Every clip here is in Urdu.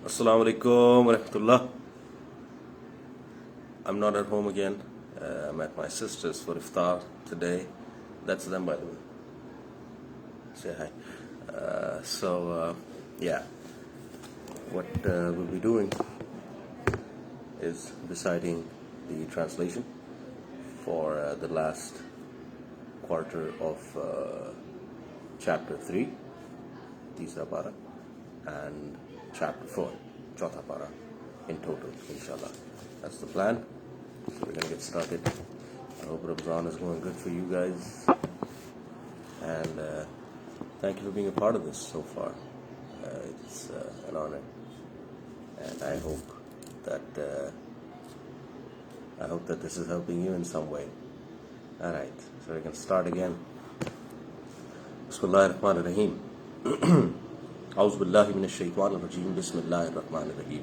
Assalamu alaikum wa rahmatullah. I'm not at home again. I'm at my sister's for iftar today. That's them, by the way. Say hi. Yeah. What we'll be doing is deciding the translation for the last quarter of chapter 3, Tisra Para, and chapter 4, Chautha Para, in total, inshallah. That's the plan. So we're going to get started. I hope Ramadan is going good for you guys. And thank you for being a part of this so far. It's an honor. And I hope that this is helping you in some way. Alright, so we can start again. Bismillahirrahmanirrahim. A'udhu billahi minash shaitanir rajim. Bismillahirrahmanirrahim.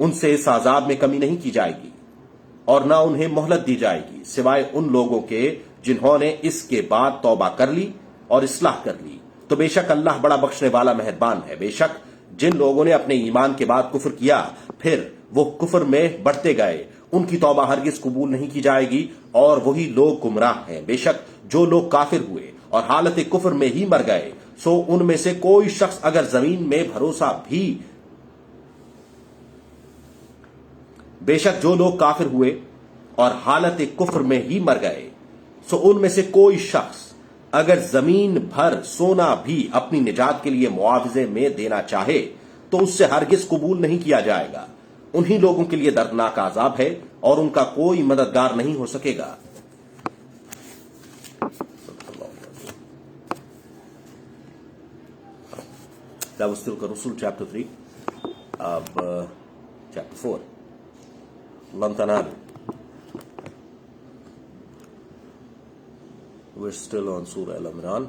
ان سے اس عذاب میں کمی نہیں کی جائے گی اور نہ انہیں مہلت دی جائے گی سوائے ان لوگوں کے جنہوں نے اس کے بعد توبہ کر لی اور اصلاح کر لی تو بے شک اللہ بڑا بخشنے والا مہربان ہے۔ بے شک جن لوگوں نے اپنے ایمان کے بعد کفر کیا پھر وہ کفر میں بڑھتے گئے ان کی توبہ ہرگز قبول نہیں کی جائے گی اور وہی لوگ گمراہ ہیں۔ بے شک جو لوگ کافر ہوئے اور حالت کفر میں ہی مر گئے سو ان میں سے کوئی شخص اگر زمین میں بھروسہ بھی بے شک جو لوگ کافر ہوئے اور حالت کفر میں ہی مر گئے سو ان میں سے کوئی شخص اگر زمین بھر سونا بھی اپنی نجات کے لیے معاوضے میں دینا چاہے تو اس سے ہرگز قبول نہیں کیا جائے گا۔ انہی لوگوں کے لیے دردناک عذاب ہے اور ان کا کوئی مددگار نہیں ہو سکے گا۔ That was Tilka Rusul chapter 3 of chapter 4. لن تنالوا. We're still on Surah Al-Imran.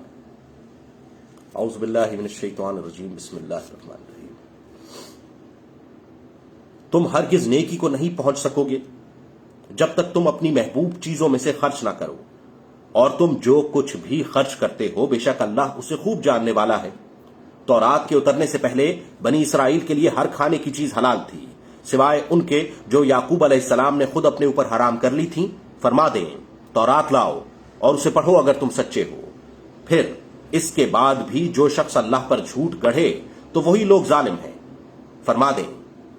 اعوذ باللہ من الشیطان الرجیم بسم اللہ الرحمن الرحیم۔ تم ہرگز نیکی کو نہیں پہنچ سکو گے جب تک تم اپنی محبوب چیزوں میں سے خرچ نہ کرو اور تم جو کچھ بھی خرچ کرتے ہو بے شک اللہ اسے خوب جاننے والا ہے۔ تورات کے اترنے سے پہلے بنی اسرائیل کے لیے ہر کھانے کی چیز حلال تھی سوائے ان کے جو یعقوب علیہ السلام نے خود اپنے اوپر حرام کر لی تھی۔ فرما دیں تورات لاؤ اور اسے پڑھو اگر تم سچے ہو۔ پھر اس کے بعد بھی جو شخص اللہ پر جھوٹ گڑھے تو وہی لوگ ظالم ہیں۔ فرما دیں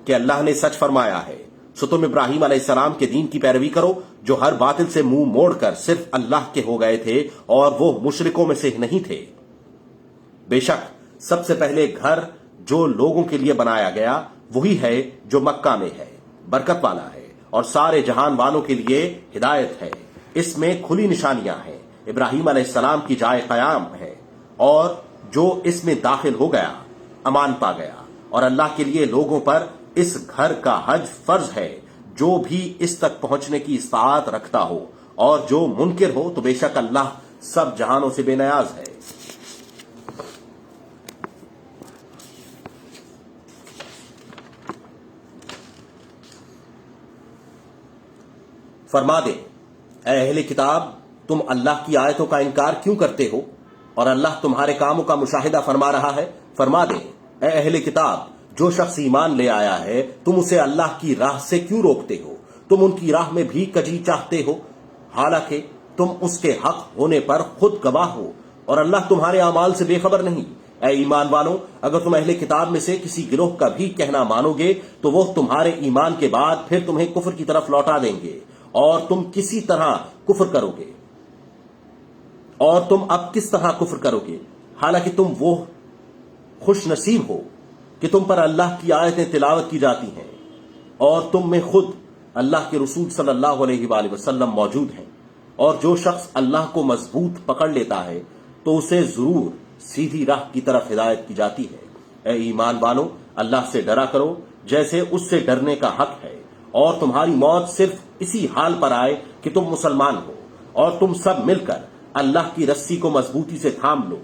کہ اللہ نے سچ فرمایا ہے سو تم ابراہیم علیہ السلام کے دین کی پیروی کرو جو ہر باطل سے منہ موڑ کر صرف اللہ کے ہو گئے تھے اور وہ مشرکوں میں سے نہیں تھے۔ بے شک سب سے پہلے گھر جو لوگوں کے لیے بنایا گیا وہی ہے جو مکہ میں ہے، برکت والا ہے اور سارے جہان والوں کے لیے ہدایت ہے۔ اس میں کھلی نشانیاں ہیں، ابراہیم علیہ السلام کی جائے قیام ہے اور جو اس میں داخل ہو گیا امان پا گیا، اور اللہ کے لیے لوگوں پر اس گھر کا حج فرض ہے جو بھی اس تک پہنچنے کی استطاعت رکھتا ہو، اور جو منکر ہو تو بے شک اللہ سب جہانوں سے بے نیاز ہے۔ فرما دے اے اہل کتاب تم اللہ کی آیتوں کا انکار کیوں کرتے ہو اور اللہ تمہارے کاموں کا مشاہدہ فرما رہا ہے۔ فرما دے اے اہل کتاب جو شخص ایمان لے آیا ہے تم اسے اللہ کی راہ سے کیوں روکتے ہو؟ تم ان کی راہ میں بھی کجی چاہتے ہو حالانکہ تم اس کے حق ہونے پر خود گواہ ہو اور اللہ تمہارے اعمال سے بے خبر نہیں۔ اے ایمان والوں اگر تم اہل کتاب میں سے کسی گروہ کا بھی کہنا مانو گے تو وہ تمہارے ایمان کے بعد پھر تمہیں کفر کی طرف لوٹا دیں گے اور تم کسی طرح کفر کرو گے، اور تم اب کس طرح کفر کرو گے حالانکہ تم وہ خوش نصیب ہو کہ تم پر اللہ کی آیتیں تلاوت کی جاتی ہیں اور تم میں خود اللہ کے رسول صلی اللہ علیہ وآلہ وسلم موجود ہیں، اور جو شخص اللہ کو مضبوط پکڑ لیتا ہے تو اسے ضرور سیدھی راہ کی طرف ہدایت کی جاتی ہے۔ اے ایمان والو اللہ سے ڈرا کرو جیسے اس سے ڈرنے کا حق ہے، اور تمہاری موت صرف اسی حال پر آئے کہ تم مسلمان ہو، اور تم سب مل کر اللہ کی رسی کو مضبوطی سے تھام لو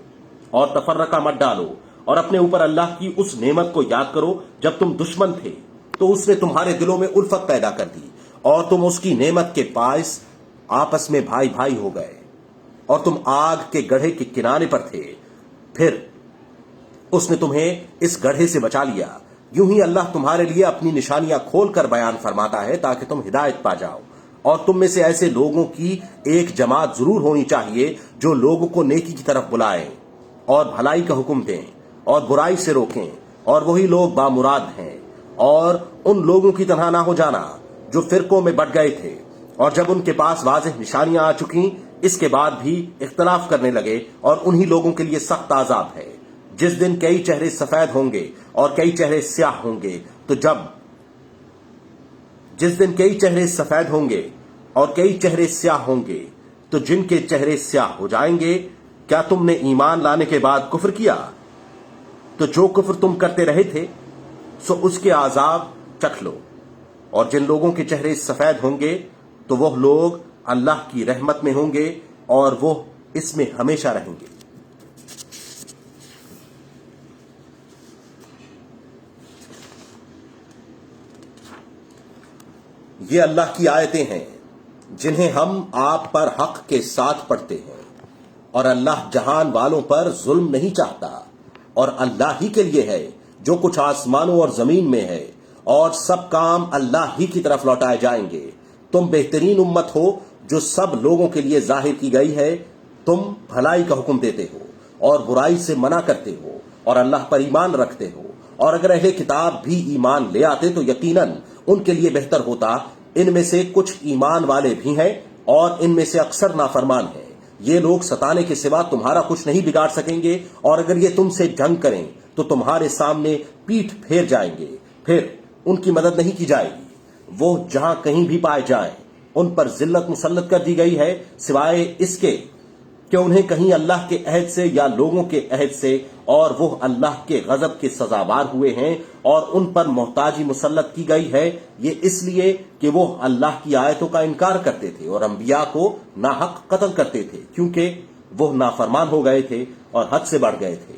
اور تفرقہ مت ڈالو، اور اپنے اوپر اللہ کی اس نعمت کو یاد کرو جب تم دشمن تھے تو اس نے تمہارے دلوں میں الفت پیدا کر دی اور تم اس کی نعمت کے باعث آپس میں بھائی بھائی ہو گئے، اور تم آگ کے گڑھے کے کنارے پر تھے، پھر اس نے تمہیں اس گڑھے سے بچا لیا۔ یوں ہی اللہ تمہارے لیے اپنی نشانیاں کھول کر بیان فرماتا ہے تاکہ تم ہدایت پا جاؤ، اور تم میں سے ایسے لوگوں کی ایک جماعت ضرور ہونی چاہیے جو لوگوں کو نیکی کی طرف بلائیں اور بھلائی کا حکم دیں اور برائی سے روکیں، اور وہی لوگ بامراد ہیں، اور ان لوگوں کی طرح نہ ہو جانا جو فرقوں میں بٹ گئے تھے اور جب ان کے پاس واضح نشانیاں آ چکیں اس کے بعد بھی اختلاف کرنے لگے، اور انہی لوگوں کے لیے سخت عذاب ہے جس دن کئی چہرے سفید ہوں گے اور کئی چہرے سیاہ ہوں گے، تو جس دن کئی چہرے سفید ہوں گے اور کئی چہرے سیاہ ہوں گے تو جن کے چہرے سیاہ ہو جائیں گے کیا تم نے ایمان لانے کے بعد کفر کیا؟ تو جو کفر تم کرتے رہے تھے سو اس کے عذاب چکھ لو، اور جن لوگوں کے چہرے سفید ہوں گے تو وہ لوگ اللہ کی رحمت میں ہوں گے اور وہ اس میں ہمیشہ رہیں گے۔ یہ اللہ کی آیتیں ہیں جنہیں ہم آپ پر حق کے ساتھ پڑھتے ہیں، اور اللہ جہان والوں پر ظلم نہیں چاہتا، اور اللہ ہی کے لیے ہے جو کچھ آسمانوں اور زمین میں ہے، اور سب کام اللہ ہی کی طرف لوٹائے جائیں گے۔ تم بہترین امت ہو جو سب لوگوں کے لیے ظاہر کی گئی ہے۔ تم بھلائی کا حکم دیتے ہو اور برائی سے منع کرتے ہو، اور اللہ پر ایمان رکھتے ہو، اور اگر اہل کتاب بھی ایمان لے آتے تو یقیناً ان کے لیے بہتر ہوتا۔ ان میں سے کچھ ایمان والے بھی ہیں اور ان میں سے اکثر نافرمان ہیں۔ یہ لوگ ستانے کے سوا تمہارا کچھ نہیں بگاڑ سکیں گے، اور اگر یہ تم سے جنگ کریں تو تمہارے سامنے پیٹھ پھیر جائیں گے، پھر ان کی مدد نہیں کی جائے گی۔ وہ جہاں کہیں بھی پائے جائیں ان پر ذلت مسلط کر دی گئی ہے، سوائے اس کے کہ انہیں کہیں اللہ کے عہد سے یا لوگوں کے عہد سے، اور وہ اللہ کے غضب کے سزاوار ہوئے ہیں، اور ان پر محتاجی مسلط کی گئی ہے، یہ اس لیے کہ وہ اللہ کی آیتوں کا انکار کرتے تھے اور انبیاء کو ناحق قتل کرتے تھے، کیونکہ وہ نافرمان ہو گئے تھے اور حد سے بڑھ گئے تھے۔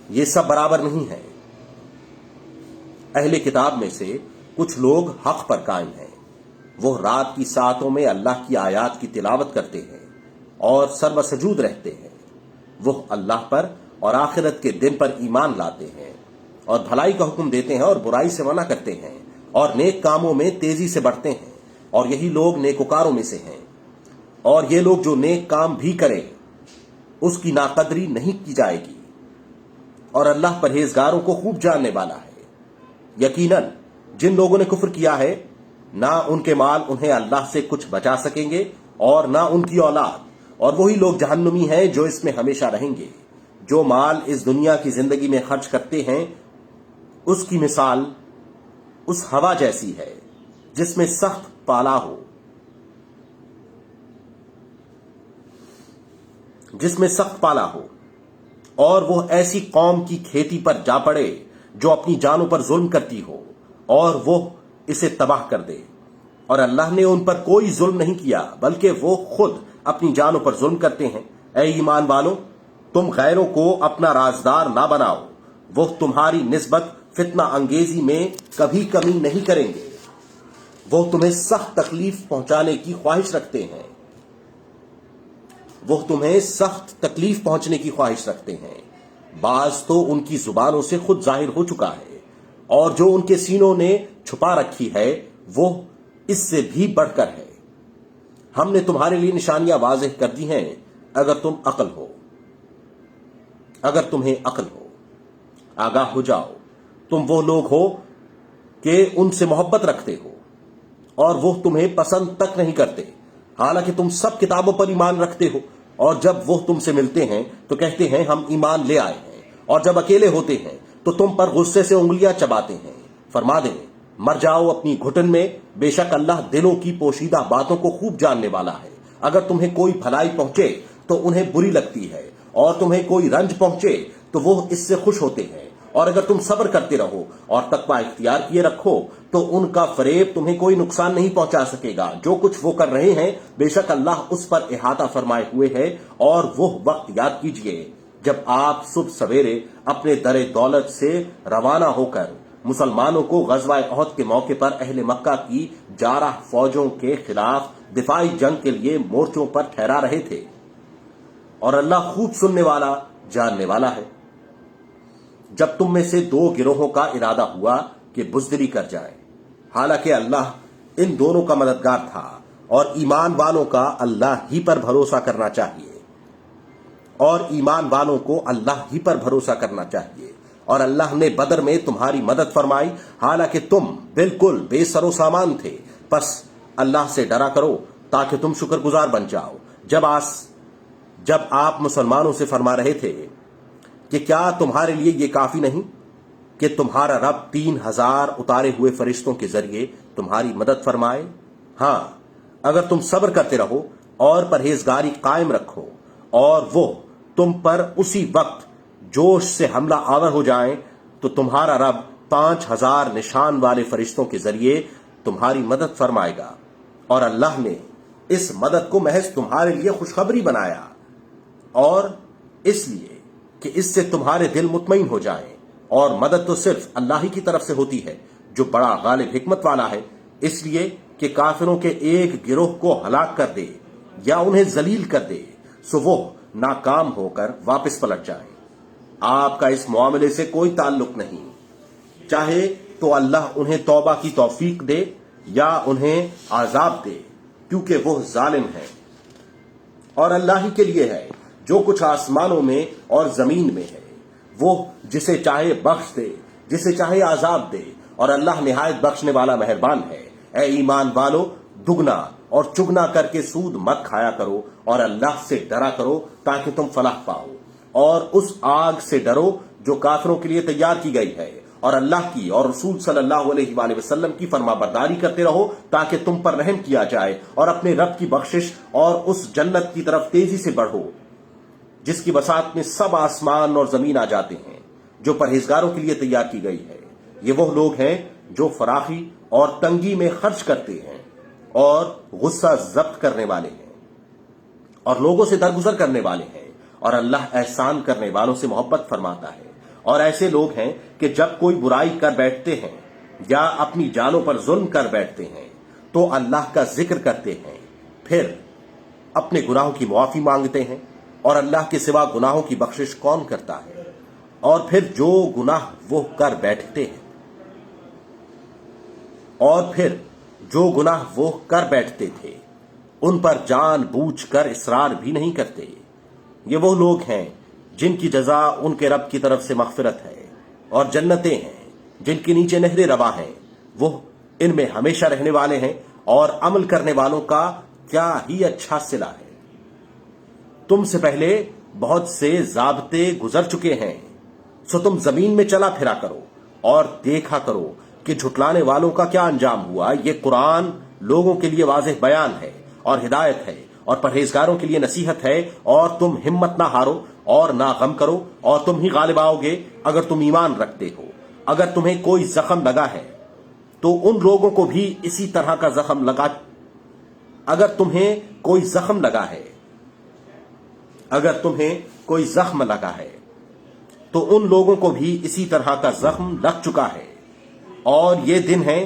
یہ سب برابر نہیں ہے۔ اہل کتاب میں سے کچھ لوگ حق پر قائم ہیں، وہ رات کی ساعتوں میں اللہ کی آیات کی تلاوت کرتے ہیں اور سرو سجود رہتے ہیں۔ وہ اللہ پر اور آخرت کے دن پر ایمان لاتے ہیں، اور بھلائی کا حکم دیتے ہیں اور برائی سے منع کرتے ہیں، اور نیک کاموں میں تیزی سے بڑھتے ہیں، اور یہی لوگ نیکوکاروں میں سے ہیں۔ اور یہ لوگ جو نیک کام بھی کریں اس کی ناقدری نہیں کی جائے گی، اور اللہ پرہیزگاروں کو خوب جاننے والا ہے۔ یقیناً جن لوگوں نے کفر کیا ہے، نہ ان کے مال انہیں اللہ سے کچھ بچا سکیں گے اور نہ ان کی اولاد، اور وہی لوگ جہنمی ہیں جو اس میں ہمیشہ رہیں گے۔ جو مال اس دنیا کی زندگی میں خرچ کرتے ہیں اس کی مثال اس ہوا جیسی ہے جس میں سخت پالا ہو، اور وہ ایسی قوم کی کھیتی پر جا پڑے جو اپنی جانوں پر ظلم کرتی ہو اور وہ اسے تباہ کر دے، اور اللہ نے ان پر کوئی ظلم نہیں کیا بلکہ وہ خود اپنی جانوں پر ظلم کرتے ہیں۔ اے ایمان والو، تم غیروں کو اپنا رازدار نہ بناؤ، وہ تمہاری نسبت فتنہ انگیزی میں کبھی کمی نہیں کریں گے، وہ تمہیں سخت تکلیف پہنچانے کی خواہش رکھتے ہیں۔ بعض تو ان کی زبانوں سے خود ظاہر ہو چکا ہے، اور جو ان کے سینوں نے چھپا رکھی ہے وہ اس سے بھی بڑھ کر ہے۔ ہم نے تمہارے لیے نشانیاں واضح کر دی ہیں اگر تمہیں عقل ہو۔ آگاہ ہو جاؤ، تم وہ لوگ ہو کہ ان سے محبت رکھتے ہو اور وہ تمہیں پسند تک نہیں کرتے، حالانکہ تم سب کتابوں پر ایمان رکھتے ہو، اور جب وہ تم سے ملتے ہیں تو کہتے ہیں ہم ایمان لے آئے ہیں، اور جب اکیلے ہوتے ہیں تو تم پر غصے سے انگلیاں چباتے ہیں۔ فرما دیں مر جاؤ اپنی گھٹن میں، بے شک اللہ دلوں کی پوشیدہ باتوں کو خوب جاننے والا ہے۔ اگر تمہیں کوئی بھلائی پہنچے تو انہیں بری لگتی ہے، اور تمہیں کوئی رنج پہنچے تو وہ اس سے خوش ہوتے ہیں، اور اگر تم صبر کرتے رہو اور تقوی اختیار کیے رکھو تو ان کا فریب تمہیں کوئی نقصان نہیں پہنچا سکے گا۔ جو کچھ وہ کر رہے ہیں بے شک اللہ اس پر احاطہ فرمائے ہوئے ہے۔ اور وہ وقت یاد کیجئے جب آپ صبح سویرے اپنے در دولت سے روانہ ہو کر مسلمانوں کو غزوہ احد کے موقع پر اہل مکہ کی جارح فوجوں کے خلاف دفاعی جنگ کے لیے مورچوں پر ٹھہرا رہے تھے، اور اللہ خوب سننے والا جاننے والا ہے۔ جب تم میں سے دو گروہوں کا ارادہ ہوا کہ بزدلی کر جائیں، حالانکہ اللہ ان دونوں کا مددگار تھا، اور ایمان والوں کا اللہ ہی پر بھروسہ کرنا چاہیے، اور اللہ نے بدر میں تمہاری مدد فرمائی حالانکہ تم بالکل بے سر و سامان تھے، پس اللہ سے ڈرا کرو تاکہ تم شکر گزار بن جاؤ۔ جب آپ مسلمانوں سے فرما رہے تھے کہ کیا تمہارے لیے یہ کافی نہیں کہ تمہارا رب 3000 اتارے ہوئے فرشتوں کے ذریعے تمہاری مدد فرمائے؟ ہاں، اگر تم صبر کرتے رہو اور پرہیزگاری قائم رکھو، اور وہ تم پر اسی وقت جوش سے حملہ آور ہو جائیں تو تمہارا رب 5000 نشان والے فرشتوں کے ذریعے تمہاری مدد فرمائے گا۔ اور اللہ نے اس مدد کو محض تمہارے لیے خوشخبری بنایا، اور اس لیے کہ اس سے تمہارے دل مطمئن ہو جائیں، اور مدد تو صرف اللہ ہی کی طرف سے ہوتی ہے جو بڑا غالب حکمت والا ہے۔ اس لیے کہ کافروں کے ایک گروہ کو ہلاک کر دے یا انہیں ذلیل کر دے سو وہ ناکام ہو کر واپس پلٹ جائیں۔ آپ کا اس معاملے سے کوئی تعلق نہیں، چاہے تو اللہ انہیں توبہ کی توفیق دے یا انہیں عذاب دے، کیونکہ وہ ظالم ہیں۔ اور اللہ ہی کے لیے ہے جو کچھ آسمانوں میں اور زمین میں ہے، وہ جسے چاہے بخش دے، جسے چاہے عذاب دے، اور اللہ نہایت بخشنے والا مہربان ہے۔ اے ایمان والو، دگنا اور چگنا کر کے سود مت کھایا کرو اور اللہ سے ڈرا کرو تاکہ تم فلاح پاؤ، اور اس آگ سے ڈرو جو کافروں کے لیے تیار کی گئی ہے، اور اللہ کی اور رسول صلی اللہ علیہ وآلہ وسلم کی فرما برداری کرتے رہو تاکہ تم پر رحم کیا جائے، اور اپنے رب کی بخشش اور اس جنت کی طرف تیزی سے بڑھو جس کی بساط میں سب آسمان اور زمین آ جاتے ہیں، جو پرہیزگاروں کے لیے تیار کی گئی ہے۔ یہ وہ لوگ ہیں جو فراخی اور تنگی میں خرچ کرتے ہیں اور غصہ ضبط کرنے والے ہیں اور لوگوں سے درگزر کرنے والے ہیں، اور اللہ احسان کرنے والوں سے محبت فرماتا ہے۔ اور ایسے لوگ ہیں کہ جب کوئی برائی کر بیٹھتے ہیں یا اپنی جانوں پر ظلم کر بیٹھتے ہیں تو اللہ کا ذکر کرتے ہیں، پھر اپنے گناہوں کی معافی مانگتے ہیں، اور اللہ کے سوا گناہوں کی بخشش کون کرتا ہے؟ اور پھر جو گناہ وہ کر بیٹھتے ہیں تھے ان پر جان بوجھ کر اصرار بھی نہیں کرتے۔ یہ وہ لوگ ہیں جن کی جزا ان کے رب کی طرف سے مغفرت ہے، اور جنتیں ہیں جن کے نیچے نہریں رواں ہیں، وہ ان میں ہمیشہ رہنے والے ہیں، اور عمل کرنے والوں کا کیا ہی اچھا صلہ ہے۔ تم سے پہلے بہت سے ضابطے گزر چکے ہیں، سو تم زمین میں چلا پھرا کرو اور دیکھا کرو کہ جھٹلانے والوں کا کیا انجام ہوا۔ یہ قرآن لوگوں کے لیے واضح بیان ہے اور ہدایت ہے، اور پرہیزگاروں کے لیے نصیحت ہے۔ اور تم ہمت نہ ہارو اور نہ غم کرو، اور تم ہی غالب آؤ گے اگر تم ایمان رکھتے ہو۔ اگر تمہیں کوئی زخم لگا ہے تو ان لوگوں کو بھی اسی طرح کا زخم لگا تو ان لوگوں کو بھی اسی طرح کا زخم لگ چکا ہے۔ اور یہ دن ہیں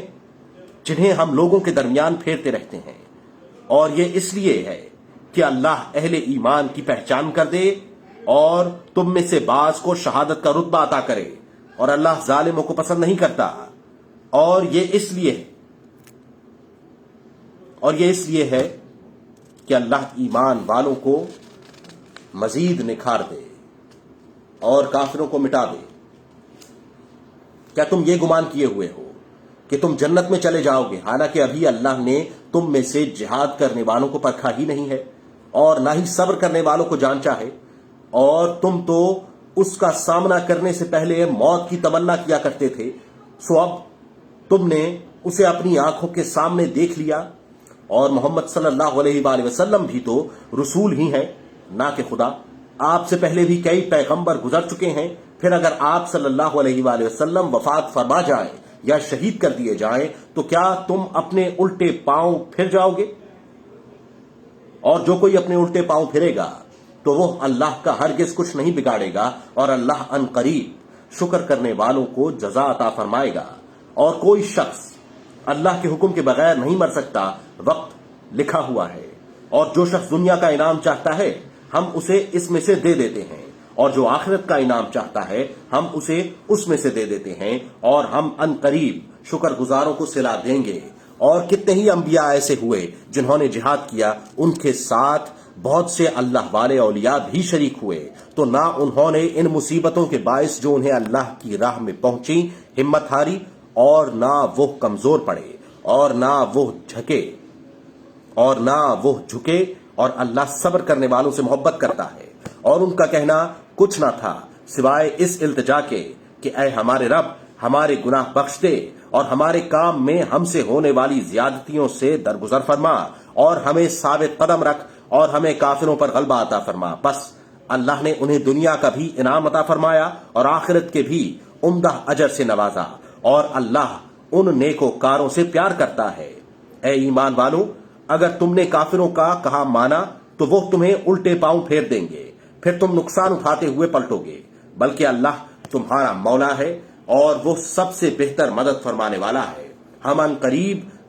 جنہیں ہم لوگوں کے درمیان پھیرتے رہتے ہیں، اور یہ اس لیے ہے کہ اللہ اہل ایمان کی پہچان کر دے اور تم میں سے بعض کو شہادت کا رتبہ عطا کرے، اور اللہ ظالموں کو پسند نہیں کرتا۔ اور یہ اس لیے ہے کہ اللہ ایمان والوں کو مزید نکھار دے اور کافروں کو مٹا دے۔ کیا تم یہ گمان کیے ہوئے ہو کہ تم جنت میں چلے جاؤ گے، حالانکہ ابھی اللہ نے تم میں سے جہاد کرنے والوں کو پرکھا ہی نہیں ہے، اور نہ ہی صبر کرنے والوں کو جانچا ہے، اور تم تو اس کا سامنا کرنے سے پہلے موت کی تمنا کیا کرتے تھے، سو اب تم نے اسے اپنی آنکھوں کے سامنے دیکھ لیا۔ اور محمد صلی اللہ علیہ وآلہ وسلم بھی تو رسول ہی ہیں، نہ کہ خدا۔ آپ سے پہلے بھی کئی پیغمبر گزر چکے ہیں، پھر اگر آپ صلی اللہ علیہ وآلہ وسلم وفات فرما جائیں یا شہید کر دیے جائیں تو کیا تم اپنے الٹے پاؤں پھر جاؤ گے؟ اور جو کوئی اپنے الٹے پاؤں پھرے گا تو وہ اللہ کا ہرگز کچھ نہیں بگاڑے گا، اور اللہ ان قریب شکر کرنے والوں کو جزا عطا فرمائے گا۔ اور کوئی شخص اللہ کے حکم کے بغیر نہیں مر سکتا، وقت لکھا ہوا ہے، اور جو شخص دنیا کا انعام چاہتا ہے ہم اسے اس میں سے دے دیتے ہیں، اور جو آخرت کا انعام چاہتا ہے ہم اسے اس میں سے دے دیتے ہیں، اور ہم ان قریب شکر گزاروں کو صلہ دیں گے۔ اور کتنے ہی انبیاء ایسے ہوئے جنہوں نے جہاد کیا، ان کے ساتھ بہت سے اللہ والے اولیاء بھی شریک ہوئے، تو نہ انہوں نے ان مصیبتوں کے باعث جو انہیں اللہ کی راہ میں پہنچی ہمت ہاری، اور نہ وہ کمزور پڑے، اور نہ وہ جھکے، اور اللہ صبر کرنے والوں سے محبت کرتا ہے۔ اور ان کا کہنا کچھ نہ تھا سوائے اس التجا کے کہ اے ہمارے رب، ہمارے گناہ بخش دے، اور ہمارے کام میں ہم سے ہونے والی زیادتیوں سے درگزر فرما، اور ہمیں ثابت قدم رکھ، اور ہمیں کافروں پر غلبہ عطا فرما۔ بس اللہ نے انہیں دنیا کا بھی انعام عطا فرمایا اور آخرت کے بھی عمدہ اجر سے نوازا، اور اللہ ان نیکوکاروں سے پیار کرتا ہے۔ اے ایمان والو، اگر تم نے کافروں کا کہا مانا تو وہ تمہیں الٹے پاؤں پھیر دیں گے، پھر تم نقصان اٹھاتے ہوئے پلٹو گے، بلکہ اللہ تمہارا مولا ہے اور وہ سب سے بہتر مدد فرمانے والا ہے۔ ہم ان قریب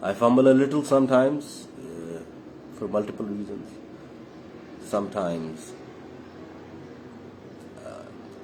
I fumble a little sometimes for multiple reasons. Sometimes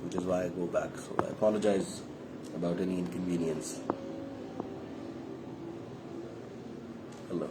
which is why I go back. So I apologize about any inconvenience. Allah.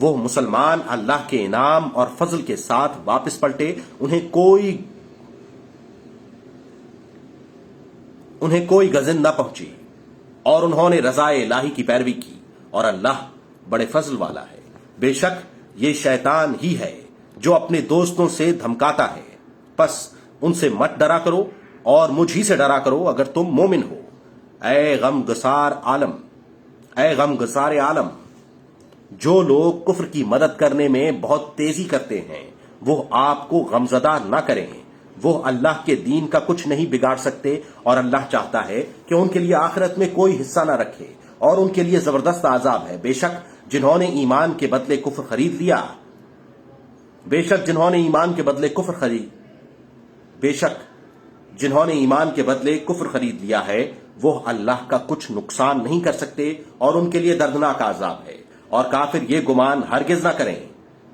وہ مسلمان اللہ کے انعام اور فضل کے ساتھ واپس پلٹے، انہیں کوئی گزن نہ پہنچی، اور انہوں نے رضائے الہی کی پیروی کی، اور اللہ بڑے فضل والا ہے۔ بے شک یہ شیطان ہی ہے جو اپنے دوستوں سے دھمکاتا ہے، پس ان سے مت ڈرا کرو اور مجھ ہی سے ڈرا کرو اگر تم مومن ہو۔ اے غم گسار عالم، جو لوگ کفر کی مدد کرنے میں بہت تیزی کرتے ہیں وہ آپ کو غمزدہ نہ کریں، وہ اللہ کے دین کا کچھ نہیں بگاڑ سکتے، اور اللہ چاہتا ہے کہ ان کے لیے آخرت میں کوئی حصہ نہ رکھے، اور ان کے لیے زبردست عذاب ہے۔ بے شک جنہوں نے ایمان کے بدلے کفر خرید لیا ہے وہ اللہ کا کچھ نقصان نہیں کر سکتے، اور ان کے لیے دردناک عذاب ہے۔ اور کافر یہ گمان ہرگز نہ کریں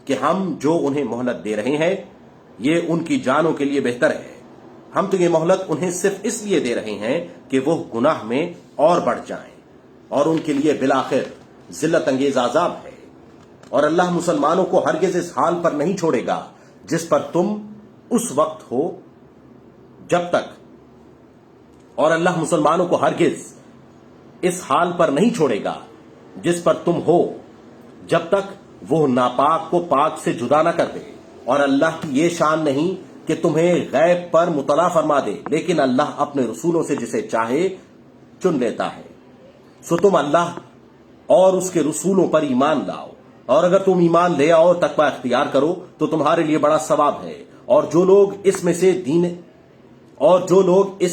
کہ ہم جو انہیں مہلت دے رہے ہیں یہ ان کی جانوں کے لیے بہتر ہے، ہم تو یہ مہلت انہیں صرف اس لیے دے رہے ہیں کہ وہ گناہ میں اور بڑھ جائیں، اور ان کے لیے بالآخر ذلت انگیز عذاب ہے۔ اور اللہ مسلمانوں کو ہرگز اس حال پر نہیں چھوڑے گا جس پر تم اس وقت ہو جب تک وہ ناپاک کو پاک سے جدا نہ کر دے۔ اور اللہ کی یہ شان نہیں کہ تمہیں غیب پر مطلع فرما دے، لیکن اللہ اپنے رسولوں سے جسے چاہے چن لیتا ہے۔ سو تم اللہ اور اس کے رسولوں پر ایمان لاؤ، اور اگر تم ایمان لے آؤ تقوی اختیار کرو تو تمہارے لیے بڑا ثواب ہے، اور جو لوگ اس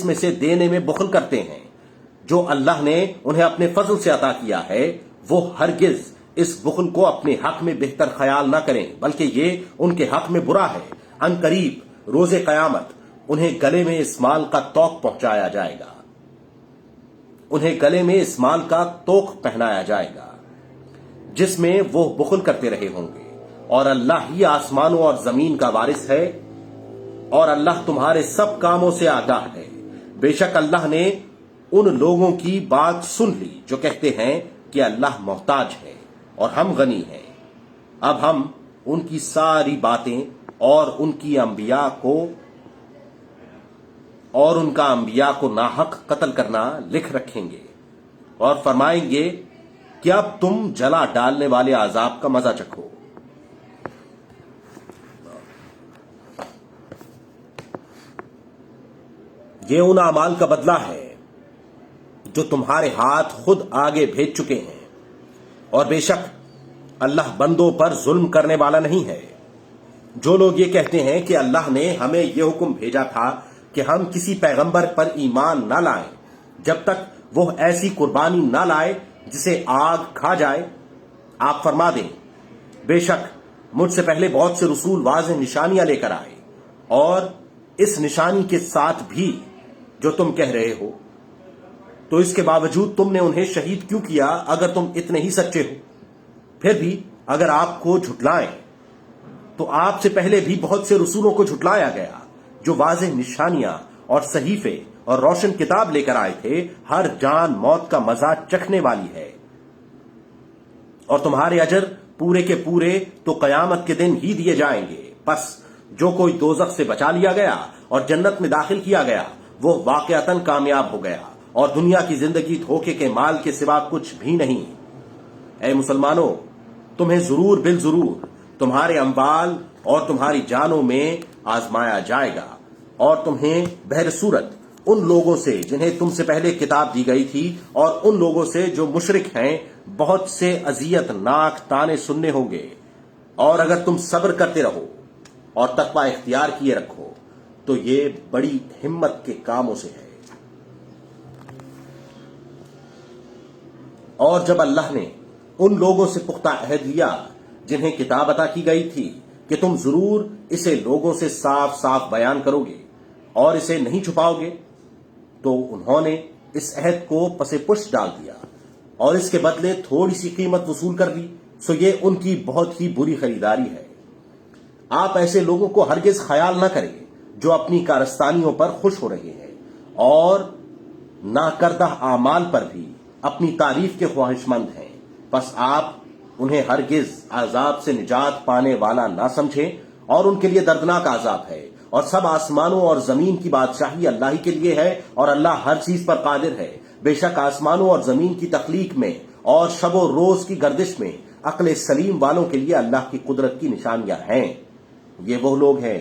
میں سے دینے میں بخل کرتے ہیں جو اللہ نے انہیں اپنے فضل سے عطا کیا ہے، وہ ہرگز اس بخل کو اپنے حق میں بہتر خیال نہ کریں، بلکہ یہ ان کے حق میں برا ہے۔ ان قریب روز قیامت انہیں گلے میں اس مال کا توق پہنایا جائے گا جس میں وہ بخل کرتے رہے ہوں گے، اور اللہ ہی آسمانوں اور زمین کا وارث ہے، اور اللہ تمہارے سب کاموں سے آگاہ ہے۔ بے شک اللہ نے ان لوگوں کی بات سن لی جو کہتے ہیں کہ اللہ محتاج ہے اور ہم غنی ہیں۔ اب ہم ان کی ساری باتیں اور ان کا انبیاء کو ناحق قتل کرنا لکھ رکھیں گے، اور فرمائیں گے کہ اب تم جلا ڈالنے والے عذاب کا مزہ چکھو۔ یہ ان اعمال کا بدلہ ہے جو تمہارے ہاتھ خود آگے بھیج چکے ہیں، اور بے شک اللہ بندوں پر ظلم کرنے والا نہیں ہے۔ جو لوگ یہ کہتے ہیں کہ اللہ نے ہمیں یہ حکم بھیجا تھا کہ ہم کسی پیغمبر پر ایمان نہ لائیں جب تک وہ ایسی قربانی نہ لائے جسے آگ کھا جائے، آپ فرما دیں بے شک مجھ سے پہلے بہت سے رسول واضح نشانیاں لے کر آئے، اور اس نشانی کے ساتھ بھی جو تم کہہ رہے ہو، تو اس کے باوجود تم نے انہیں شہید کیوں کیا اگر تم اتنے ہی سچے ہو؟ پھر بھی اگر آپ کو جھٹلائیں تو آپ سے پہلے بھی بہت سے رسولوں کو جھٹلایا گیا جو واضح نشانیاں اور صحیفے اور روشن کتاب لے کر آئے تھے۔ ہر جان موت کا مزہ چکھنے والی ہے، اور تمہارے اجر پورے کے پورے تو قیامت کے دن ہی دیے جائیں گے۔ پس جو کوئی دوزخ سے بچا لیا گیا اور جنت میں داخل کیا گیا وہ واقعتاً کامیاب ہو گیا، اور دنیا کی زندگی دھوکے کے مال کے سوا کچھ بھی نہیں۔ اے مسلمانوں، تمہیں ضرور بالضرور تمہارے اموال اور تمہاری جانوں میں آزمایا جائے گا، اور تمہیں بہر صورت ان لوگوں سے جنہیں تم سے پہلے کتاب دی گئی تھی اور ان لوگوں سے جو مشرک ہیں بہت سے اذیت ناک تانے سننے ہوں گے، اور اگر تم صبر کرتے رہو اور تقوی اختیار کیے رکھو تو یہ بڑی ہمت کے کاموں سے ہے۔ اور جب اللہ نے ان لوگوں سے پختہ عہد لیا جنہیں کتاب عطا کی گئی تھی کہ تم ضرور اسے لوگوں سے صاف صاف بیان کرو گے اور اسے نہیں چھپاؤ گے، تو انہوں نے اس عہد کو پس پش ڈال دیا اور اس کے بدلے تھوڑی سی قیمت وصول کر لی، سو یہ ان کی بہت ہی بری خریداری ہے۔ آپ ایسے لوگوں کو ہرگز خیال نہ کریں جو اپنی کارستانیوں پر خوش ہو رہے ہیں اور ناکردہ اعمال پر بھی اپنی تعریف کے خواہش مند ہیں، پس آپ انہیں ہرگز عذاب سے نجات پانے والا نہ سمجھے اور ان کے لیے دردناک عذاب ہے۔ اور سب آسمانوں اور زمین کی بادشاہی اللہ ہی کے لیے ہے اور اللہ ہر چیز پر قادر ہے۔ بے شک آسمانوں اور زمین کی تخلیق میں اور شب و روز کی گردش میں عقل سلیم والوں کے لیے اللہ کی قدرت کی نشانیاں ہیں۔ یہ وہ لوگ ہیں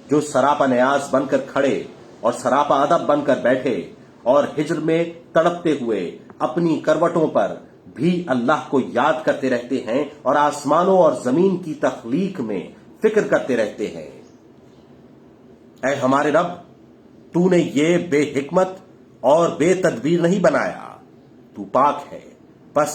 جو سراپا نیاز بن کر کھڑے اور سراپا ادب بن کر بیٹھے اور ہجر میں تڑپتے ہوئے اپنی کروٹوں پر بھی اللہ کو یاد کرتے رہتے ہیں اور آسمانوں اور زمین کی تخلیق میں فکر کرتے رہتے ہیں۔ اے ہمارے رب، تو نے یہ بے حکمت اور بے تدبیر نہیں بنایا، تو پاک ہے، بس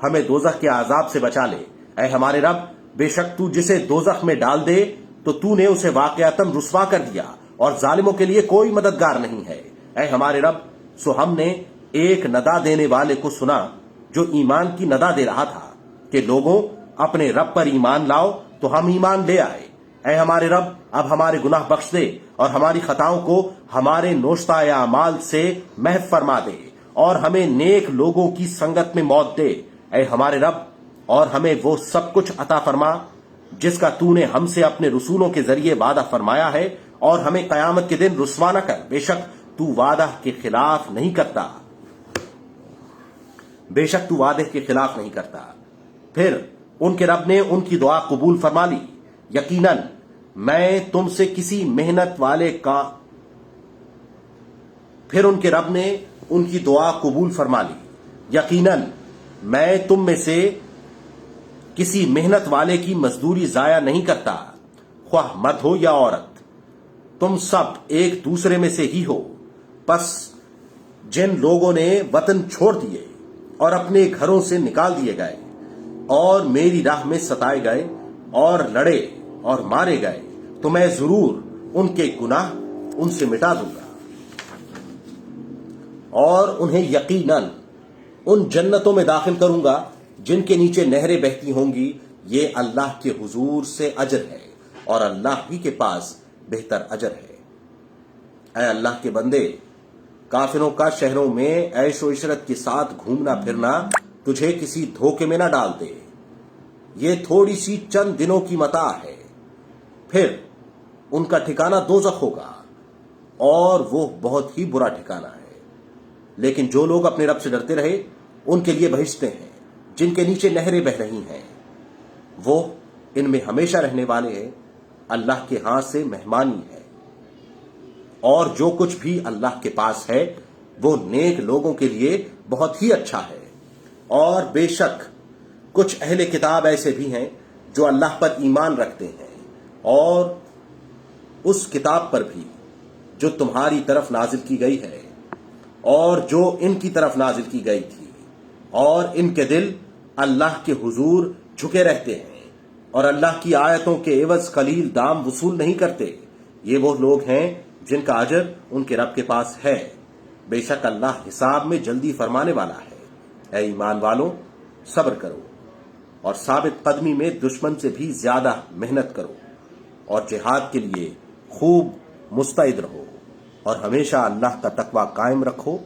ہمیں دوزخ کے عذاب سے بچا لے۔ اے ہمارے رب، بے شک تو جسے دوزخ میں ڈال دے تو نے اسے واقعتاً رسوا کر دیا اور ظالموں کے لیے کوئی مددگار نہیں ہے۔ اے ہمارے رب، سو ہم نے ایک ندا دینے والے کو سنا جو ایمان کی ندا دے رہا تھا کہ لوگوں اپنے رب پر ایمان لاؤ، تو ہم ایمان لے آئے۔ اے ہمارے رب، اب ہمارے گناہ بخش دے اور ہماری خطاؤں کو ہمارے نوشتہ اعمال سے محو فرما دے اور ہمیں نیک لوگوں کی سنگت میں موت دے۔ اے ہمارے رب، اور ہمیں وہ سب کچھ عطا فرما جس کا تو نے ہم سے اپنے رسولوں کے ذریعے وعدہ فرمایا ہے، اور ہمیں قیامت کے دن رسوا نہ کر، بے شک تو وعدہ کے خلاف نہیں کرتا۔ بے شک تو وعدے کے خلاف نہیں کرتا۔ پھر ان کے رب نے ان کی دعا قبول فرما لی۔ یقیناً میں تم سے کسی محنت والے کا پھر ان کے رب نے ان کی دعا قبول فرما لی۔ یقیناً میں تم میں سے کسی محنت والے کی مزدوری ضائع نہیں کرتا، خواہ مرد ہو یا عورت، تم سب ایک دوسرے میں سے ہی ہو۔ پس جن لوگوں نے وطن چھوڑ دیے اور اپنے گھروں سے نکال دیے گئے اور میری راہ میں ستائے گئے اور لڑے اور مارے گئے، تو میں ضرور ان کے گناہ ان سے مٹا دوں گا اور انہیں یقیناً ان جنتوں میں داخل کروں گا جن کے نیچے نہریں بہتی ہوں گی۔ یہ اللہ کے حضور سے اجر ہے اور اللہ ہی کے پاس بہتر اجر ہے۔ اے اللہ کے بندے، کافروں کا شہروں میں عیش و عشرت کے ساتھ گھومنا پھرنا تجھے کسی دھوکے میں نہ ڈال دے۔ یہ تھوڑی سی چند دنوں کی متاع ہے، پھر ان کا ٹھکانہ دوزخ ہوگا اور وہ بہت ہی برا ٹھکانہ ہے۔ لیکن جو لوگ اپنے رب سے ڈرتے رہے ان کے لیے بہشتیں ہیں جن کے نیچے نہریں بہ رہی ہیں، وہ ان میں ہمیشہ رہنے والے ہیں، اللہ کے ہاں سے مہمانی ہے۔ اور جو کچھ بھی اللہ کے پاس ہے وہ نیک لوگوں کے لیے بہت ہی اچھا ہے۔ اور بے شک کچھ اہل کتاب ایسے بھی ہیں جو اللہ پر ایمان رکھتے ہیں اور اس کتاب پر بھی جو تمہاری طرف نازل کی گئی ہے اور جو ان کی طرف نازل کی گئی تھی، اور ان کے دل اللہ کے حضور جھکے رہتے ہیں اور اللہ کی آیتوں کے عوض قلیل دام وصول نہیں کرتے۔ یہ وہ لوگ ہیں جن کا اجر ان کے رب کے پاس ہے۔ بے شک اللہ حساب میں جلدی فرمانے والا ہے۔ اے ایمان والوں، صبر کرو اور ثابت قدمی میں دشمن سے بھی زیادہ محنت کرو اور جہاد کے لیے خوب مستعد رہو اور ہمیشہ اللہ کا تقوی قائم رکھو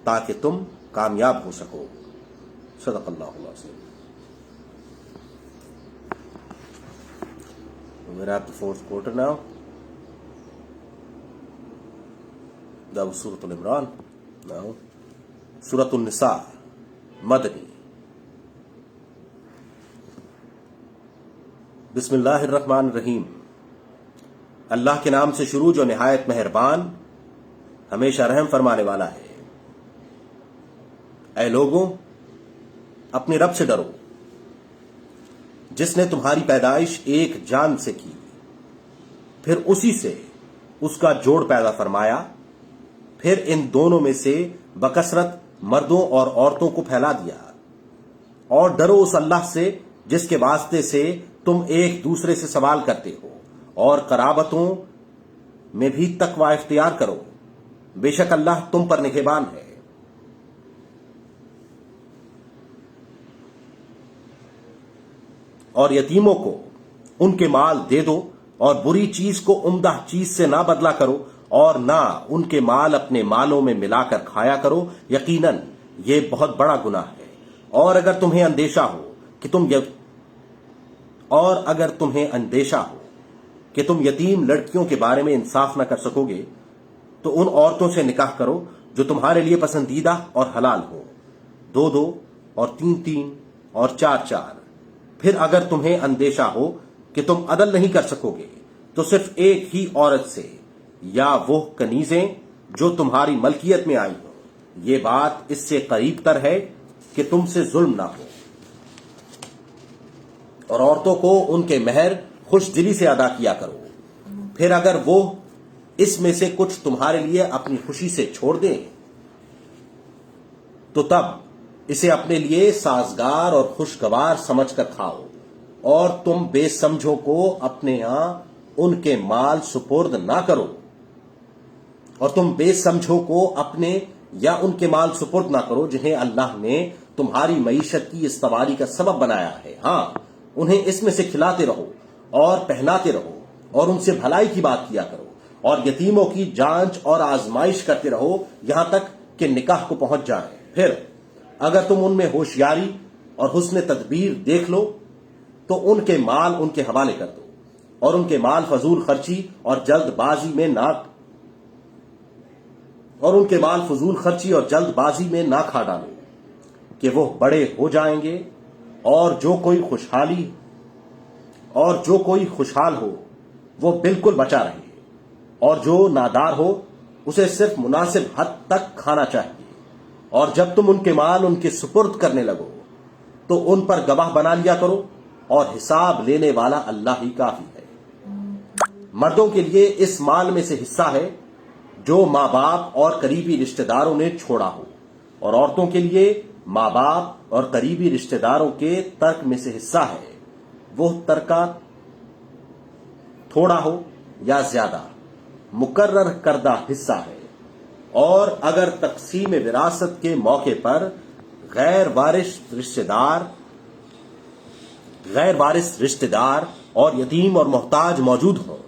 تاکہ تم کامیاب ہو سکو۔ صدق اللہ العظیم۔ We're at the fourth quarter now. That was Surah Al-Imran. Now, Surah Al-Nisa, Madani. بسم اللہ الرحمن الرحیم۔ اللہ کے نام سے شروع جو نہایت مہربان ہمیشہ رحم فرمانے والا ہے۔ اے لوگوں، اپنے رب سے ڈرو جس نے تمہاری پیدائش ایک جان سے کی، پھر اسی سے اس کا جوڑ پیدا فرمایا، پھر ان دونوں میں سے بکثرت مردوں اور عورتوں کو پھیلا دیا۔ اور ڈرو اس اللہ سے جس کے واسطے سے تم ایک دوسرے سے سوال کرتے ہو، اور قرابتوں میں بھی تقوی اختیار کرو، بے شک اللہ تم پر نگہبان ہے۔ اور یتیموں کو ان کے مال دے دو اور بری چیز کو عمدہ چیز سے نہ بدلا کرو، اور نہ ان کے مال اپنے مالوں میں ملا کر کھایا کرو، یقیناً یہ بہت بڑا گناہ ہے۔ اور اگر تمہیں اندیشہ ہو کہ تم اور اگر تمہیں اندیشہ ہو کہ تم یتیم لڑکیوں کے بارے میں انصاف نہ کر سکو گے تو ان عورتوں سے نکاح کرو جو تمہارے لیے پسندیدہ اور حلال ہو، 2 اور 3 اور 4 پھر اگر تمہیں اندیشہ ہو کہ تم عدل نہیں کر سکو گے تو صرف ایک ہی عورت سے یا وہ کنیزیں جو تمہاری ملکیت میں آئی ہوں، یہ بات اس سے قریب تر ہے کہ تم سے ظلم نہ ہو، اور عورتوں کو ان کے مہر خوش دلی سے ادا کیا کرو۔ پھر اگر وہ اس میں سے کچھ تمہارے لیے اپنی خوشی سے چھوڑ دیں تو تب اسے اپنے لیے سازگار اور خوشگوار سمجھ کر کھاؤ، اور تم بے سمجھوں کو اپنے ہاں ان کے مال سپرد نہ کرو، اور تم بے سمجھوں کو اپنے یا ان کے مال سپرد نہ کرو جنہیں اللہ نے تمہاری معیشت کی استواری کا سبب بنایا ہے۔ ہاں، انہیں اس میں سے کھلاتے رہو اور پہناتے رہو اور ان سے بھلائی کی بات کیا کرو، اور یتیموں کی جانچ اور آزمائش کرتے رہو یہاں تک کہ نکاح کو پہنچ جائیں۔ پھر اگر تم ان میں ہوشیاری اور حسن تدبیر دیکھ لو تو ان کے مال ان کے حوالے کر دو، اور ان کے مال فضول خرچی اور جلد بازی میں نہ کھا ڈالو کہ وہ بڑے ہو جائیں گے، اور جو کوئی خوشحال ہو وہ بالکل بچا رہے، اور جو نادار ہو اسے صرف مناسب حد تک کھانا چاہیے، اور جب تم ان کے مال ان کے سپرد کرنے لگو تو ان پر گواہ بنا لیا کرو، اور حساب لینے والا اللہ ہی کافی ہے۔ مردوں کے لیے اس مال میں سے حصہ ہے جو ماں باپ اور قریبی رشتہ داروں نے چھوڑا ہو، اور عورتوں کے لیے ماں باپ اور قریبی رشتہ داروں کے ترک میں سے حصہ ہے، وہ ترکہ تھوڑا ہو یا زیادہ مقرر کردہ حصہ ہے، اور اگر تقسیم وراثت کے موقع پر غیر وارث رشتہ دار اور یتیم اور محتاج موجود ہوں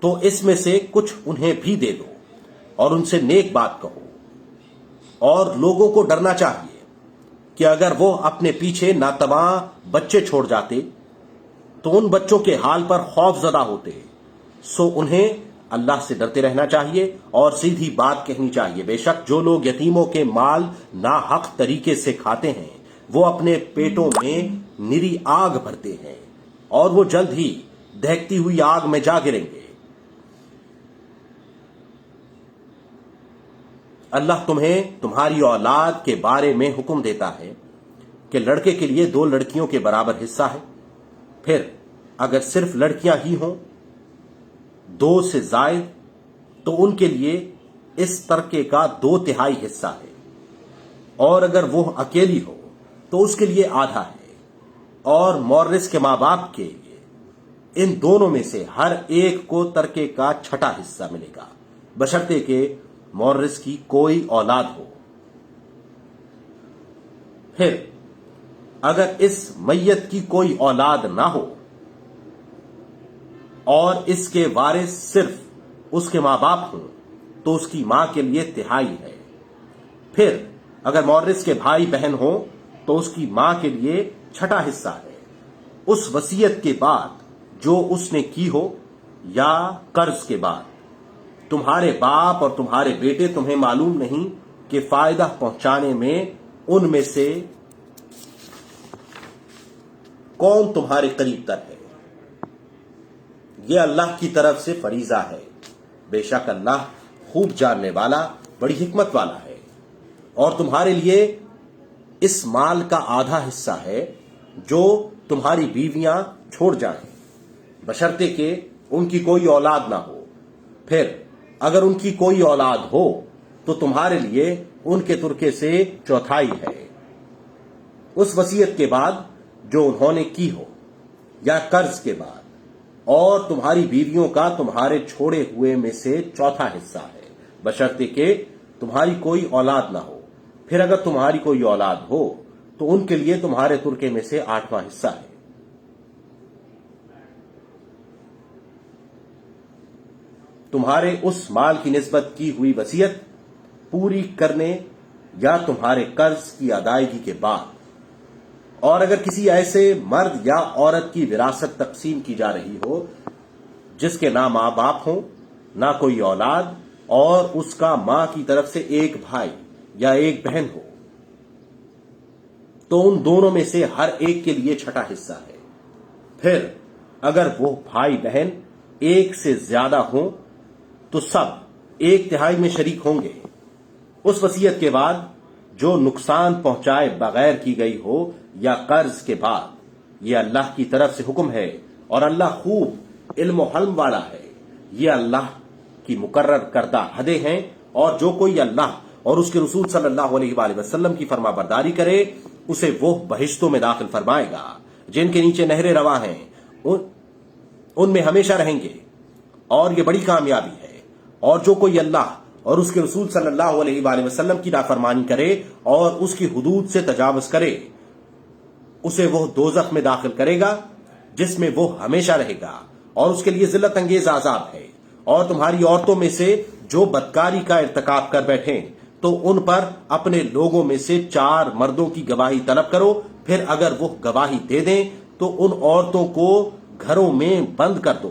تو اس میں سے کچھ انہیں بھی دے دو، اور ان سے نیک بات کہو، اور لوگوں کو ڈرنا چاہیے کہ اگر وہ اپنے پیچھے ناتواں بچے چھوڑ جاتے تو ان بچوں کے حال پر خوف زدہ ہوتے، سو انہیں اللہ سے ڈرتے رہنا چاہیے اور سیدھی بات کہنی چاہیے۔ بے شک جو لوگ یتیموں کے مال ناحق طریقے سے کھاتے ہیں وہ اپنے پیٹوں میں نری آگ بھرتے ہیں، اور وہ جلد ہی دہکتی ہوئی آگ میں جا گریں گے۔ اللہ تمہیں تمہاری اولاد کے بارے میں حکم دیتا ہے کہ لڑکے کے لیے 2 لڑکیوں کے برابر حصہ ہے، پھر اگر صرف لڑکیاں ہی ہوں 2 سے زائد تو ان کے لیے اس ترکے کا 2/3 حصہ ہے، اور اگر وہ اکیلی ہو تو اس کے لیے آدھا ہے، اور مورث کے ماں باپ کے لیے ان دونوں میں سے ہر ایک کو ترکے کا 6واں حصہ ملے گا، بشرطے کہ مورث کی کوئی اولاد ہو۔ پھر اگر اس میت کی کوئی اولاد نہ ہو اور اس کے وارث صرف اس کے ماں باپ ہوں تو اس کی ماں کے لیے 1/3 ہے۔ پھر اگر مورث کے بھائی بہن ہوں تو اس کی ماں کے لیے 6واں حصہ ہے، اس وصیت کے بعد جو اس نے کی ہو یا قرض کے بعد۔ تمہارے باپ اور تمہارے بیٹے تمہیں معلوم نہیں کہ فائدہ پہنچانے میں ان میں سے کون تمہارے قریب تر ہے، یہ اللہ کی طرف سے فریضہ ہے، بے شک اللہ خوب جاننے والا بڑی حکمت والا ہے۔ اور تمہارے لیے اس مال کا آدھا حصہ ہے جو تمہاری بیویاں چھوڑ جائیں، بشرطے کہ ان کی کوئی اولاد نہ ہو۔ پھر اگر ان کی کوئی اولاد ہو تو تمہارے لیے ان کے ترکے سے 1/4 ہے، اس وصیت کے بعد جو انہوں نے کی ہو یا قرض کے بعد، اور تمہاری بیویوں کا تمہارے چھوڑے ہوئے میں سے 1/4 حصہ ہے، بشرطے کہ تمہاری کوئی اولاد نہ ہو۔ پھر اگر تمہاری کوئی اولاد ہو تو ان کے لیے تمہارے ترکے میں سے 8واں حصہ ہے۔ تمہارے اس مال کی نسبت کی ہوئی وصیت پوری کرنے یا تمہارے قرض کی ادائیگی کے بعد، اور اگر کسی ایسے مرد یا عورت کی وراثت تقسیم کی جا رہی ہو جس کے نہ ماں باپ ہوں نہ کوئی اولاد اور اس کا ماں کی طرف سے ایک بھائی یا ایک بہن ہو تو ان دونوں میں سے ہر ایک کے لیے چھٹا حصہ ہے. پھر اگر وہ بھائی بہن ایک سے زیادہ ہوں تو سب 1/3 میں شریک ہوں گے. اس وصیت کے بعد جو نقصان پہنچائے بغیر کی گئی ہو یا قرض کے بعد. یہ اللہ کی طرف سے حکم ہے اور اللہ خوب علم و حلم والا ہے. یہ اللہ کی مقرر کردہ حدیں ہیں اور جو کوئی اللہ اور اس کے رسول صلی اللہ علیہ وآلہ وسلم کی فرما برداری کرے اسے وہ بہشتوں میں داخل فرمائے گا جن کے نیچے نہریں رواں ہیں. ان میں ہمیشہ رہیں گے اور یہ بڑی کامیابی ہے. اور جو کوئی اللہ اور اس کے رسول صلی اللہ علیہ وآلہ وسلم کی نافرمانی کرے اور اس کی حدود سے تجاوز کرے اسے وہ دوزخ میں داخل کرے گا جس میں وہ ہمیشہ رہے گا اور اس کے لیے ذلت انگیز عذاب ہے. اور تمہاری عورتوں میں سے جو بدکاری کا ارتکاب کر بیٹھیں تو ان پر اپنے لوگوں میں سے 4 مردوں کی گواہی طلب کرو. پھر اگر وہ گواہی دے دیں تو ان عورتوں کو گھروں میں بند کر دو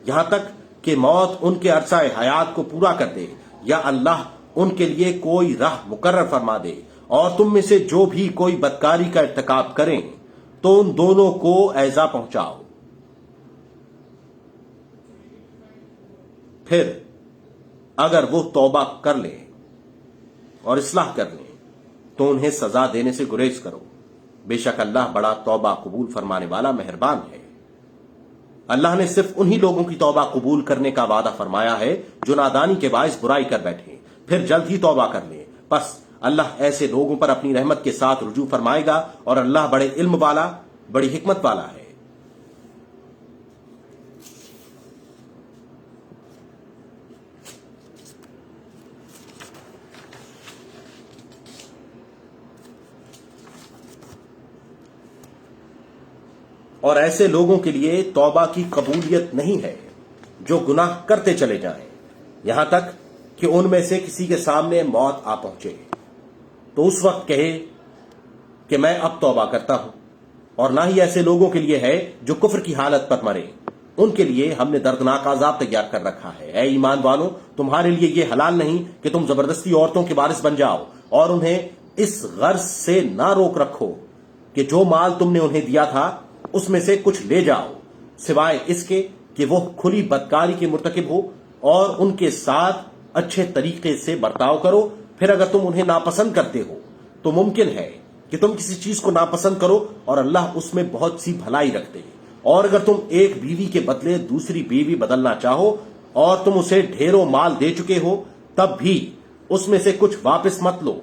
یہاں تک کہ موت ان کے عرصہ حیات کو پورا کر دے یا اللہ ان کے لیے کوئی راہ مقرر فرما دے. اور تم میں سے جو بھی کوئی بدکاری کا ارتکاب کریں تو ان دونوں کو ایذا پہنچاؤ. پھر اگر وہ توبہ کر لیں اور اصلاح کر لیں تو انہیں سزا دینے سے گریز کرو. بے شک اللہ بڑا توبہ قبول فرمانے والا مہربان ہے. اللہ نے صرف انہی لوگوں کی توبہ قبول کرنے کا وعدہ فرمایا ہے جو نادانی کے باعث برائی کر بیٹھے پھر جلد ہی توبہ کر لیں. بس اللہ ایسے لوگوں پر اپنی رحمت کے ساتھ رجوع فرمائے گا اور اللہ بڑے علم والا بڑی حکمت والا ہے. اور ایسے لوگوں کے لیے توبہ کی قبولیت نہیں ہے جو گناہ کرتے چلے جائیں یہاں تک کہ ان میں سے کسی کے سامنے موت آ پہنچے تو اس وقت کہے کہ میں اب توبہ کرتا ہوں. اور نہ ہی ایسے لوگوں کے لیے ہے جو کفر کی حالت پر مرے. ان کے لیے ہم نے دردناک عذاب تیار کر رکھا ہے. اے ایمان والو تمہارے لیے یہ حلال نہیں کہ تم زبردستی عورتوں کے وارث بن جاؤ اور انہیں اس غرض سے نہ روک رکھو کہ جو مال تم نے انہیں دیا تھا اس میں سے کچھ لے جاؤ سوائے اس کے کہ وہ کھلی بدکاری کے مرتکب ہو اور ان کے ساتھ اچھے طریقے سے برتاؤ کرو. پھر اگر تم انہیں ناپسند کرتے ہو تو ممکن ہے کہ تم کسی چیز کو ناپسند کرو اور اللہ اس میں بہت سی بھلائی رکھتے. اور اگر تم ایک بیوی کے بدلے دوسری بیوی بدلنا چاہو اور تم اسے ڈھیروں مال دے چکے ہو تب بھی اس میں سے کچھ واپس مت لو.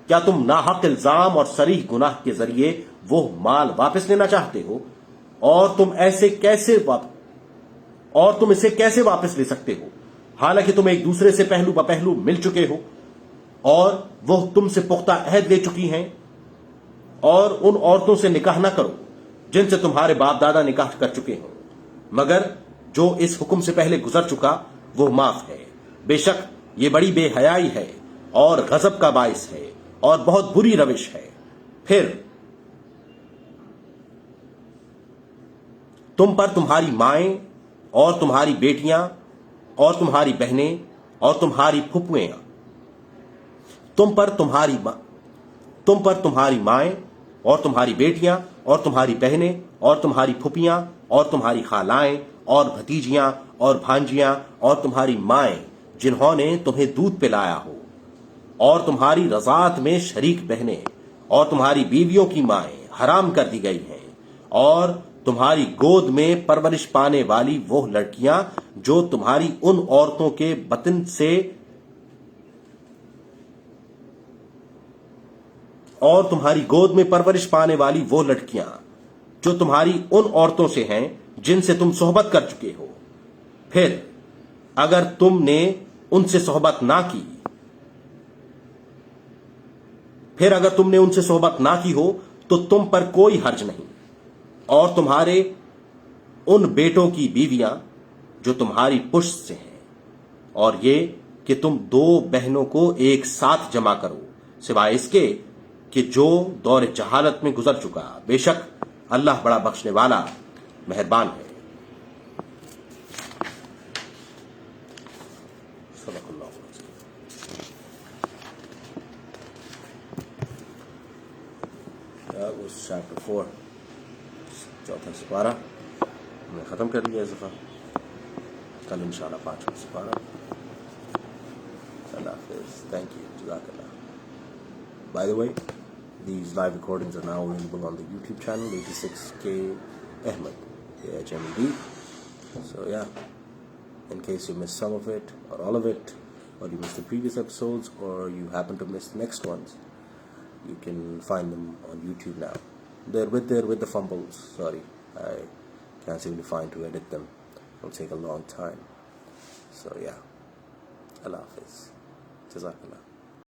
کیا تم ناحق الزام اور صریح گناہ کے ذریعے وہ مال واپس لینا چاہتے ہو؟ اور تم اسے کیسے واپس لے سکتے ہو حالانکہ تم ایک دوسرے سے پہلو بپہلو مل چکے ہو اور وہ تم سے پختہ عہد لے چکی ہیں. اور ان عورتوں سے نکاح نہ کرو جن سے تمہارے باپ دادا نکاح کر چکے ہوں مگر جو اس حکم سے پہلے گزر چکا وہ معاف ہے. بے شک یہ بڑی بے حیائی ہے اور غضب کا باعث ہے اور بہت بری روش ہے. پھر تم پر تمہاری مائیں اور تمہاری بیٹیاں اور تمہاری بہنیں اور تمہاری پھپھویں تم پر تمہاری مائیں اور تمہاری بیٹیاں اور تمہاری بہنیں اور تمہاری پھپھیاں اور تمہاری خالائیں اور بھتیجیاں اور بھانجیاں اور تمہاری مائیں جنہوں نے تمہیں دودھ پلایا ہو اور تمہاری رضاعت میں شریک بہنیں اور تمہاری بیویوں کی مائیں حرام کر دی گئی ہیں. اور تمہاری گود میں پرورش پانے والی وہ لڑکیاں جو تمہاری ان عورتوں کے بطن سے اور تمہاری گود میں پرورش پانے والی وہ لڑکیاں جو تمہاری ان عورتوں سے ہیں جن سے تم صحبت کر چکے ہو. پھر اگر تم نے ان سے صحبت نہ کی ہو تو تم پر کوئی حرج نہیں. اور تمہارے ان بیٹوں کی بیویاں جو تمہاری پشت سے ہیں اور یہ کہ تم 2 بہنوں کو ایک ساتھ جمع کرو سوائے اس کے کہ جو دور جہالت میں گزر چکا، بے شک اللہ بڑا بخشنے والا مہربان ہے. صدق اللہ العظیم. چیپٹر 4 چوتھا سپارہ ہم نے ختم کر لیا. صفحہ کل انشاءاللہ 5واں سپارہ. اللہ حافظ. Thank you. جزاک اللہ. By the way, these live recordings are now available on the YouTube channel 86K Ahmed, AHMED. So yeah, in case you missed some of it or all of it, or you missed the previous episodes, or you happen to miss the next ones, you can find them on YouTube now. They're with the fumbles. Sorry, I can't seem to find to edit them. It'll take a long time. So yeah, Allah Hafiz. Jazakallah.